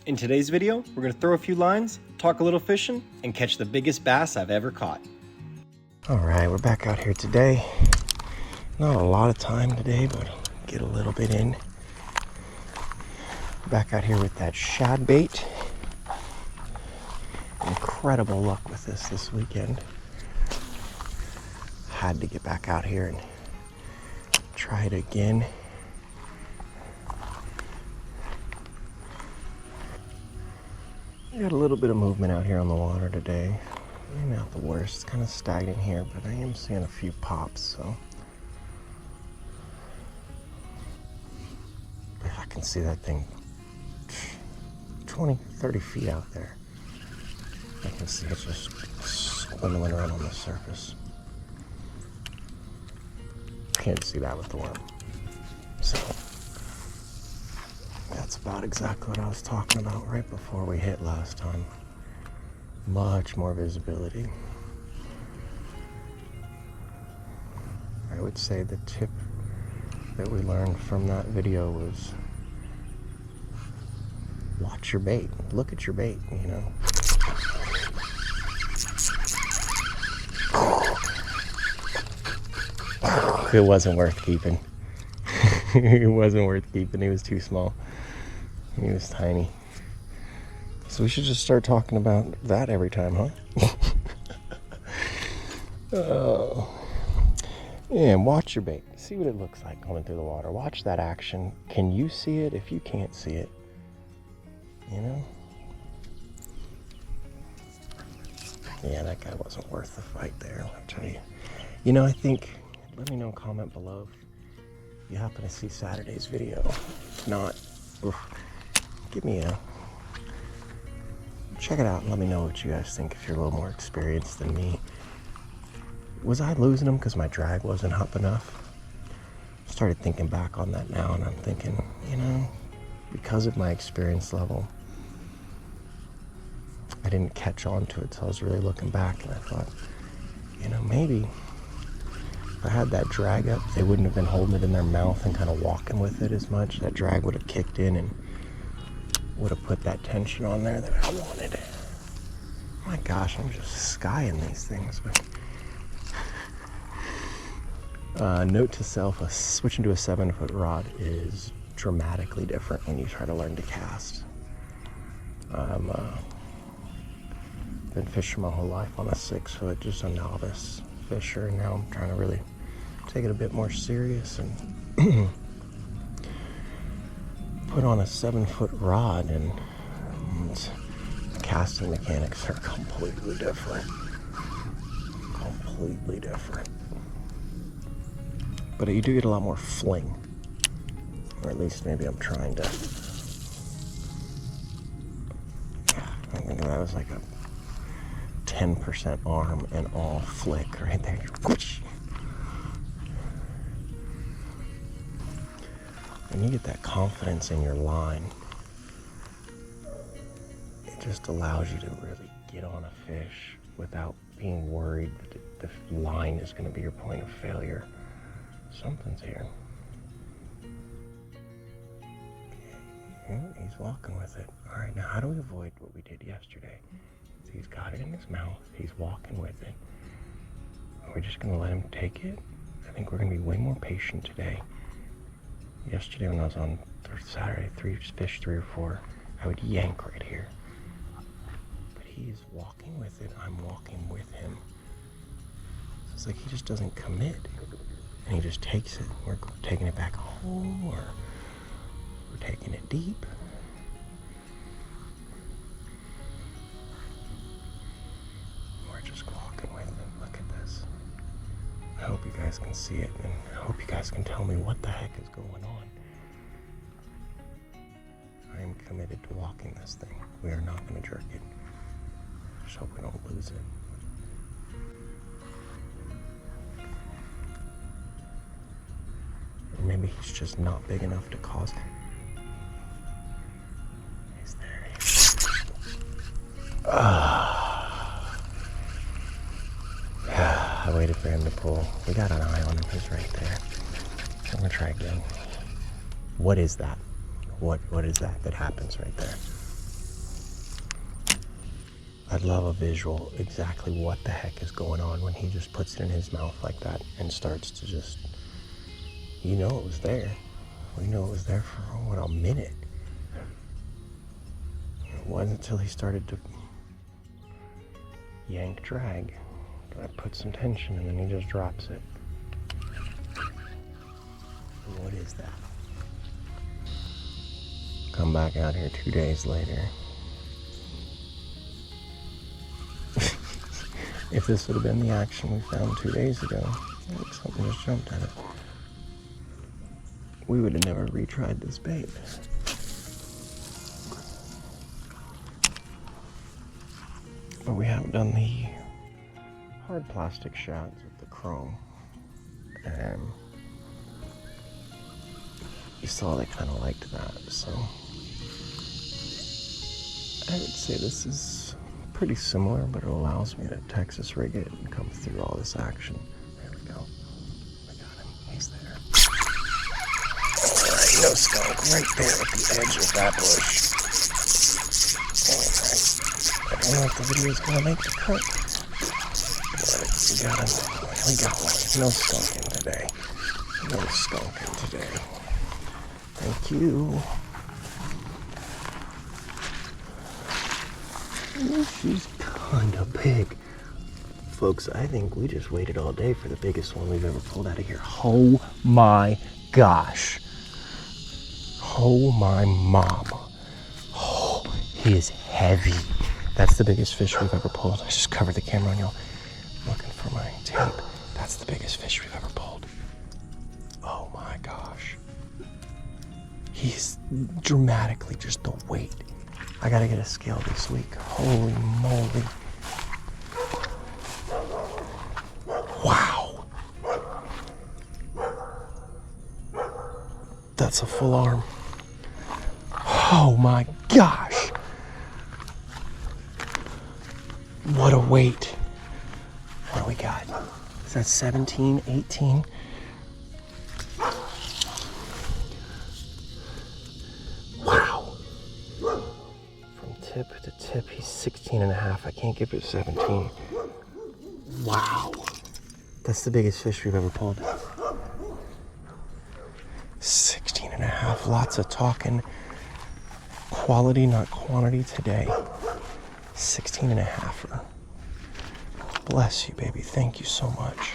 In today's video, we're gonna throw a few lines, talk a little fishing, and catch the biggest bass I've ever caught. All right, we're back out here today. Not a lot of time today, but get a little bit in. Back out here with that shad bait. Incredible luck with this weekend. Had to get back out here and try it again. We got a little bit of movement out here on the water today. Maybe not the worst, it's kind of stagnant here, but I am seeing a few pops, so. I can see that thing 20, 30 feet out there. I can see it just swimming around on the surface. Can't see that with the worm. So. That's about exactly what I was talking about right before we hit last time. Much more visibility. I would say the tip that we learned from that video was watch your bait. Look at your bait, you know. It wasn't worth keeping. It wasn't worth keeping. He was too small. He was tiny. So we should just start talking about that every time, huh? Oh. And watch your bait. See what it looks like going through the water. Watch that action. Can you see it? If you can't see it, you know? Yeah, that guy wasn't worth the fight there, I'll tell you. You know, I think, let me know, comment below if you happen to see Saturday's video. If not, give me a check it out and let me know what you guys think if you're a little more experienced than me. Was I losing them because my drag wasn't up enough? Started thinking back on that now, and I'm thinking, you know, because of my experience level, I didn't catch on to it, so I was really looking back, and I thought, you know, maybe if I had that drag up, they wouldn't have been holding it in their mouth and kind of walking with it as much. That drag would have kicked in and would have put that tension on there that I wanted. My gosh, I'm just skying these things. But note to self, switching to a 7-foot rod is dramatically different when you try to learn to cast. Been fishing my whole life on a 6-foot, just a novice fisher, and now I'm trying to really take it a bit more serious and put on a 7-foot rod, and casting mechanics are completely different. Completely different. But you do get a lot more fling. Or at least maybe I'm trying to. Yeah, I think that was like a 10% arm and all flick right there. When you get that confidence in your line, it just allows you to really get on a fish without being worried that the line is going to be your point of failure. Something's here. Okay, he's walking with it. All right, now how do we avoid what we did yesterday? So he's got it in his mouth. He's walking with it. Are we just going to let him take it? I think we're going to be way more patient today. Yesterday when I was on Saturday, fish 3 or 4, I would yank right here. But he's walking with it, I'm walking with him. So it's like he just doesn't commit. And he just takes it. We're taking it back home, or we're taking it deep. We're just walking with him. Look at this. I hope you guys can see it, and I hope you guys can tell me what the heck is going on. I am committed to walking this thing. We are not going to jerk it. Just hope we don't lose it. Or maybe he's just not big enough to cause it. He's there. I waited for him to pull. We got an eye on him. He's right there. I'm gonna try again. What is that? What is that happens right there? I'd love a visual exactly what the heck is going on when he just puts it in his mouth like that and starts to just, you know it was there. We know it was there for, what, a minute. It wasn't until he started to yank drag that I put some tension and then he just drops it. What is that? Come back out here 2 days later. If this would have been the action we found 2 days ago, like something just jumped at it, we would have never retried this bait. But we haven't done the hard plastic shads with the chrome. And you saw they kind of liked that, so I would say this is pretty similar, but it allows me to Texas rig it and come through all this action. There we go. I got him. He's there. Alright, no skunk. Right there at the edge of that bush. Alright. I don't know if the video is going to make the cut. But we got him. We got one. No skunking today. No skunking today. Thank you. She's kinda big. Folks, I think we just waited all day for the biggest one we've ever pulled out of here. Oh my gosh. Oh my mama. Oh, he is heavy. That's the biggest fish we've ever pulled. I just covered the camera on y'all. Looking for my tape. That's the biggest fish we've ever pulled. Oh my gosh. He's dramatically just the weight. I gotta get a scale this week. Holy moly. Wow. That's a full arm. Oh my gosh. What a weight. What do we got? Is that 17, 18? Tip to tip, he's 16 and a half. I can't give it 17. Wow. That's the biggest fish we've ever pulled. 16 and a half. Lots of talking. Quality, not quantity today. 16 and a halfer. Bless you, baby. Thank you so much.